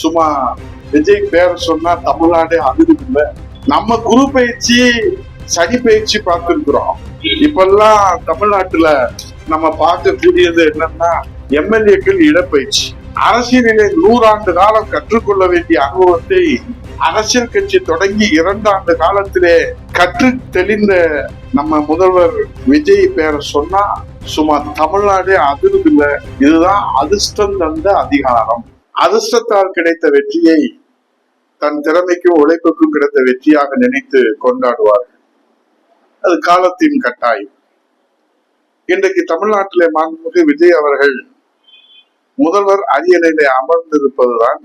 சும்மா விஜய் பேர் சொன்னா தமிழ்நாடே அதிருக்குல்ல. நம்ம குரு பயிற்சி சனி பயிற்சி பார்த்திருக்கிறோம். இப்பெல்லாம் தமிழ்நாட்டுல நம்ம பார்க்கக்கூடியது என்னன்னா எம்எல்ஏக்கள் இடப்பயிற்சி. அரசியலிலே 100 ஆண்டு காலம் கற்றுக்கொள்ள வேண்டிய அனுபவத்தை அரசியல் கட்சி தொடங்கி 2 ஆண்டு காலத்திலே கற்று தெளிந்த நம்ம முதல்வர் விஜய் பேரை சொன்னா சும்மா தமிழ்நாடே அதிருதில்ல. இதுதான் அதிர்ஷ்டம் தந்த அதிகாரம். அதிர்ஷ்டத்தால் கிடைத்த வெற்றியை தன் திறமைக்கும் உழைப்புக்கும் கிடைத்த வெற்றியாக நினைத்து கொண்டாடுவார்கள். அது காலத்தின் கட்டாயம். இன்றைக்கு தமிழ்நாட்டிலே மாண்புமிகு விஜய் அவர்கள் முதல்வர் அரியணையிலே அமர்ந்திருப்பதுதான்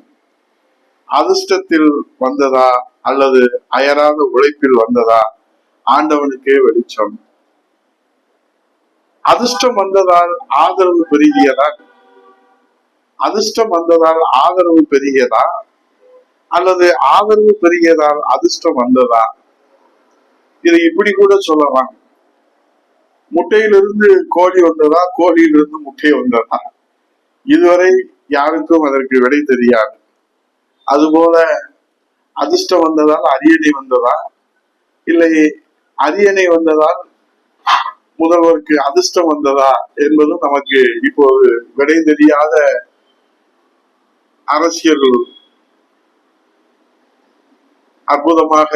அதிர்ஷ்டத்தில் வந்ததா அல்லது அயராத உழைப்பில் வந்ததா ஆண்டவனுக்கே வெளிச்சம். அதிர்ஷ்டம் வந்ததால் ஆதரவு பெருகியதா, அதிர்ஷ்டம் வந்ததால் ஆதரவு பெருகியதா அல்லது ஆதரவு பெருகியதால் அதிர்ஷ்டம் வந்ததா? இதை இப்படி கூட சொல்லலாம். முட்டையிலிருந்து கோழி வந்ததா, கோழியிலிருந்து முட்டை வந்ததா? இதுவரை யாருக்கும் அதற்கு விடை தெரியாது. அதுபோல அதிர்ஷ்டம் வந்ததால் அரியணை வந்ததா, இல்லை அரியணை வந்ததால் முதல்வருக்கு அதிர்ஷ்டம் வந்ததா என்பதும் நமக்கு இப்போது விடை தெரியாத அரசியல் அற்புதமாக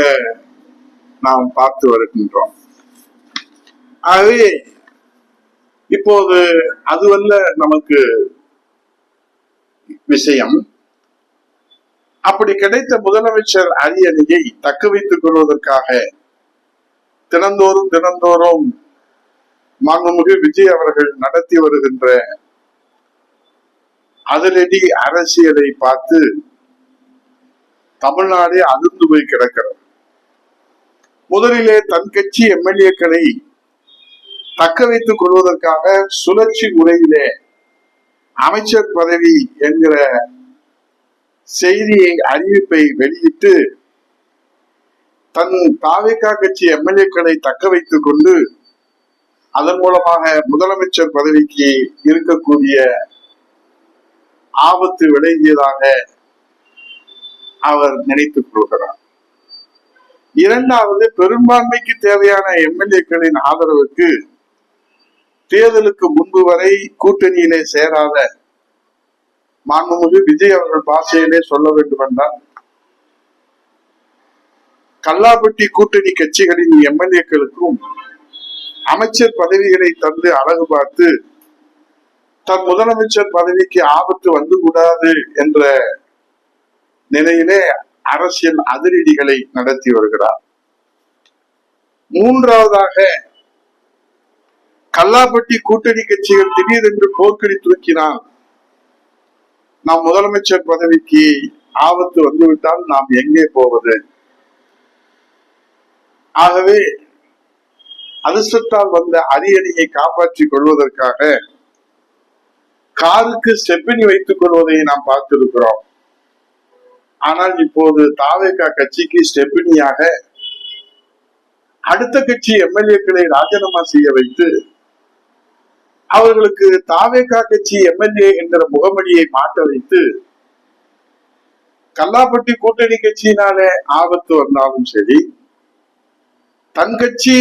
நாம் பார்த்து வருகின்றோம். ஆகவே இப்போது அதுவல்ல நமக்கு விஷயம். அப்படி கிடைத்த முதலமைச்சர் அரியணையை தக்க வைத்துக் கொள்வதற்காக தினந்தோறும் மாண்புமிகு விஜய் அவர்கள் நடத்தி வருகின்ற அதிரடி அரசியலை பார்த்து தமிழ்நாடே அதிர்ந்து போய் கிடக்கிறது. முதலிலே தன் கட்சி எம்எல்ஏக்களை தக்க வைத்துக் கொள்வதற்காக சுழற்சி முறையிலே அமைச்சர் பதவி என்கிற செய்தியை அறிவிப்பை வெளியிட்டு தன் தாவேகா கட்சி எம்எல்ஏக்களை தக்க வைத்துக் கொண்டு அதன் மூலமாக முதலமைச்சர் பதவிக்கு இருக்கக்கூடிய ஆபத்து விலகியதாக அவர் நினைத்துக் கொள்கிறார். இரண்டாவது, பெரும்பான்மைக்கு தேவையான எம்எல்ஏக்களின் ஆதரவுக்கு தேர்தலுக்கு முன்பு வரை கூட்டணியிலே சேராத மாண்புமிகு விஜய் அவர்கள் பாஷையிலே சொல்ல வேண்டும் என்றால் கல்லாப்பட்டி கூட்டணி கட்சிகளின் எம்எல்ஏக்களுக்கும் அமைச்சர் பதவிகளை தந்து அழகு பார்த்து தன் முதலமைச்சர் பதவிக்கு ஆபத்து வந்து கூடாது என்ற நிலையிலே அரசியல் அதிரடிகளை நடத்தி வருகிறார். மூன்றாவதாக, கல்லாப்பட்டி கூட்டணி கட்சிகள் திடீரென்று போர்க்கடி தூக்கினால் நாம் முதலமைச்சர் பதவிக்கு ஆபத்து வந்துவிட்டால் நாம் எங்கே போவது? ஆகவே அதிர்ஷ்டத்தால் வந்த அரியணையை காப்பாற்றிக் கொள்வதற்காக காருக்கு ஸ்டெப்பினி வைத்துக் கொள்வதை நாம் பார்த்திருக்கிறோம். ஆனால் இப்போது தாவேகா கட்சிக்கு ஸ்டெப்பினியாக அடுத்த கட்சி எம்எல்ஏக்களை ராஜினாமா செய்ய வைத்து அவர்களுக்கு தாவேகா கட்சி எம்எல்ஏ என்கிற முகமடியை மாற்ற வைத்து கல்லாப்பட்டி கூட்டணி கட்சியினாலே ஆபத்து வந்தாலும் சரி, தன் கட்சி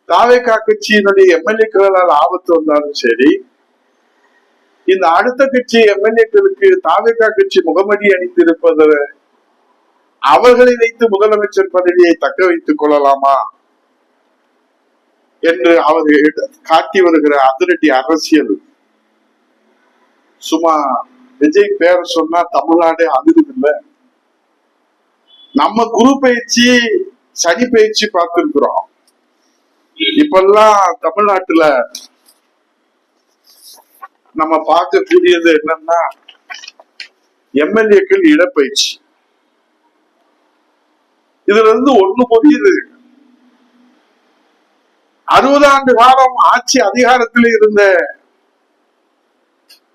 தாவேகா கட்சியினுடைய எம்எல்ஏக்களால் ஆபத்து வந்தாலும் சரி, இந்த அடுத்த கட்சி எம்எல்ஏக்களுக்கு தாவேகா கட்சி முகமடி அணிந்திருப்பது அவர்களை வைத்து முதலமைச்சர் பதவியை தக்க வைத்துக் கொள்ளலாமா என்று அவர் காட்டி வருகிற அதிரடி அரசியல் சும்மா விஜய் பேர் சொன்னா தமிழ்நாடே அதிருதில்ல. நம்ம குரு பயிற்சி சனி பயிற்சி பார்த்திருக்கிறோம். இப்பெல்லாம் தமிழ்நாட்டுல நம்ம பார்க்கக்கூடியது என்னன்னா எம்எல்ஏக்கள் இடப்பயிற்சி. இதுல இருந்து ஒண்ணு புரியுது, 60 ஆண்டு காலம் ஆட்சி அதிகாரத்தில் இருந்த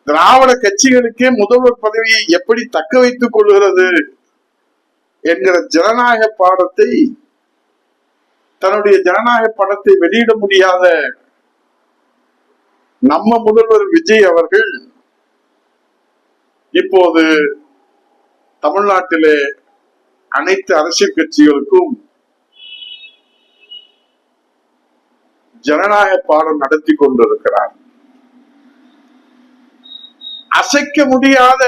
திராவிட கட்சிகளுக்கே முதல்வர் பதவியை எப்படி தக்க வைத்துக் கொள்கிறது என்கிற ஜனநாயக பாடத்தை, தன்னுடைய ஜனநாயக படத்தை வெளியிட முடியாத நம்ம முதல்வர் விஜய் அவர்கள் இப்போது தமிழ்நாட்டிலே அனைத்து அரசியல் கட்சிகளுக்கும் ஜனநாயக பாடம் நடத்தி கொண்டிருக்கிறார். அசைக்க முடியாத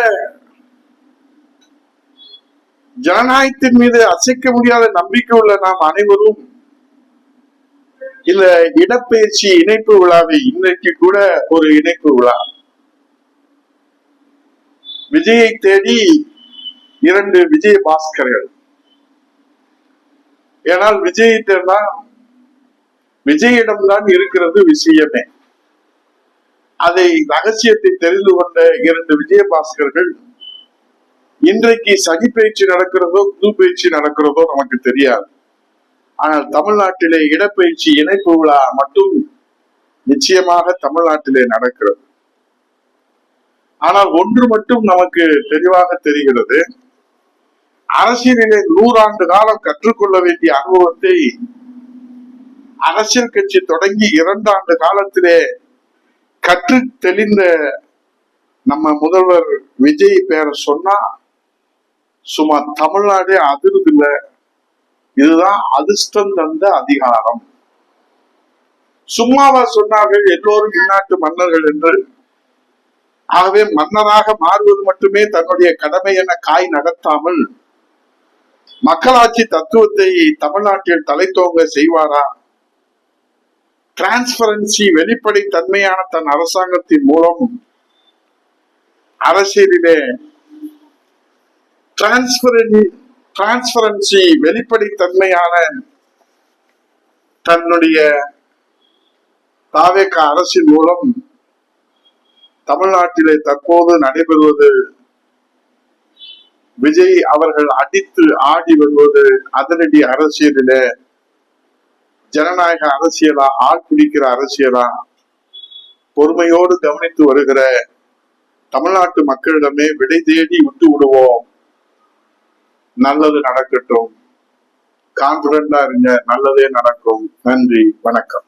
ஜனநாயகத்தின் மீது அசைக்க முடியாத நம்பிக்கை உள்ள நாம் அனைவரும் இந்த இடப்பெயர்ச்சி இணைப்பு விழாவை இன்னைக்கு கூட ஒரு இணைப்பு விழா விஜயை தேடி 2 விஜய பாஸ்கர்கள். ஏனால் விஜயிடம்தான் இருக்கிறது விஷயமே. அதை ரகசியத்தை தெரிந்து கொண்ட 2 விஜயபாஸ்கர்கள் இன்றைக்கு சனி பயிற்சி நடக்கிறதோ புது பயிற்சி நடக்கிறதோ நமக்கு தெரியாது. ஆனால் தமிழ்நாட்டிலே இடப்பெயர்ச்சி இணைப்பு விழா மட்டும் நிச்சயமாக தமிழ்நாட்டிலே நடக்கிறது. ஆனால் ஒன்று மட்டும் நமக்கு தெளிவாக தெரிகிறது, அரசியலிலே 100 ஆண்டு காலம் கற்றுக்கொள்ள வேண்டிய அனுபவத்தை அரசியல் கட்சி தொடங்கி 2 ஆண்டு காலத்திலே கற்று தெளிந்த நம்ம முதல்வர் விஜய் பேரை சொன்னா சும்மா தமிழ்நாடே அதிர்தில்ல. இதுதான் அதிர்ஷ்டம் தந்த அதிகாரம். சும்மாவா சொன்னார்கள் எல்லோரும் இந்நாட்டு மன்னர்கள் என்று? ஆகவே மன்னராக மாறுவது மட்டுமே தன்னுடைய கடமை என காய் நகர்த்தாமல் மக்களாட்சி தத்துவத்தை தமிழ்நாட்டில் தலைத்தோங்க செய்வாரா? டிரான்ஸ்பரன்சி வெளிப்படை தன்மையான தன் அரசாங்கத்தின் மூலம் அரசியலிலே டிரான்ஸ்பரன்சி வெளிப்படை தன்மையான தன்னுடைய தாவேக அரசின் மூலம் தமிழ்நாட்டிலே தற்போது நடைபெறுவது விஜய் அவர்கள் அடித்து ஆடி வருவது அதிரடி அரசியலிலே ஜனநாயக அரசியலா, ஆள் பிடிக்கிற அரசியலா? பொறுமையோடு கவனித்து வருகிற தமிழ்நாட்டு மக்களிடமே விடை தேடி விட்டு விடுவோம். நல்லது நடக்கட்டும். கான்பிடண்டா இருங்க, நல்லதே நடக்கும். நன்றி, வணக்கம்.